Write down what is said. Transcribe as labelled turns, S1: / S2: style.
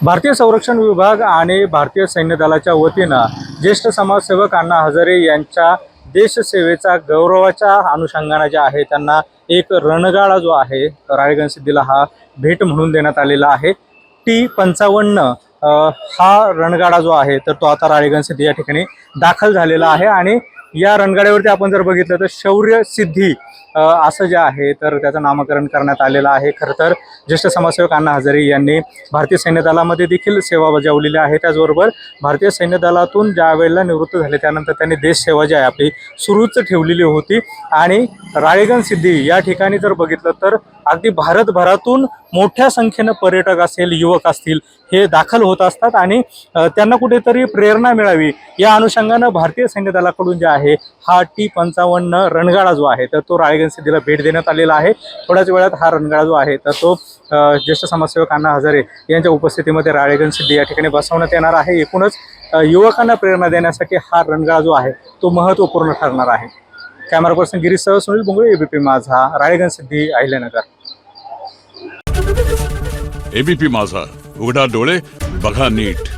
S1: भारतीय संरक्षण विभाग आणि भारतीय सैन्य दलाच्या वतीनं ज्येष्ठ समाजसेवक अण्णा हजारे यांच्या देशसेवेचा गौरवाच्या अनुषंगाने जे आहे त्यांना एक रणगाडा जो आहे राळेगणसिद्धीला हा भेट म्हणून देण्यात आलेला आहे। T55 हा रणगाडा जो आहे तर तो आता राळेगणसिद्धी या ठिकाणी दाखल झालेला आहे आणि या रणगाड्यावरती आपण जर बघितलं तर शौर्य सिद्धी असं जे आहे तर त्याचं नामकरण करण्यात आलेलं आहे। खरं तर ज्येष्ठ समाजसेवक अण्णा हजारे यांनी भारतीय सैन्य दलामध्ये देखील सेवा बजावलेली आहे। त्याचबरोबर भारतीय सैन्य दलातून ज्या वेळेला निवृत्त झाले त्यानंतर त्यांनी देश सेवा जी आहे आपली सुरूच ठेवलेली होती आणि राळेगणसिद्धी या ठिकाणी जर बघितलं तर अगदी भारतभरातून मोठ्या संख्येने पर्यटक असेल युवक असतील हे दाखल होत असतात आणि त्यांना कुठेतरी प्रेरणा मिळावी या अनुषंगाने भारतीय सैन्य दलाकडून जे आहे हा T55 रणगाडा जो आहे तर तो राळेगणसिद्धीला भेट देण्यात आलेला आहे। थोड्याच वेळात हा रणगाडा जो आहे तर तो ज्येष्ठ समाजसेवक अण्णा हजारे यांच्या उपस्थितीमध्ये राळेगणसिद्धी या ठिकाणी बसवण्यात येणार आहे। एकूणच युवकांना प्रेरणा देण्यासाठी हा रणगाडा जो आहे तो महत्त्वपूर्ण ठरणार आहे। कॅमेरा पर्सन गिरीशसह सुनील बोंगळे, एबीपी माझा, राळेगणसिद्धी, अहिल्यानगर।
S2: एबीपी माझा, उघडा डोळे बघा नीट।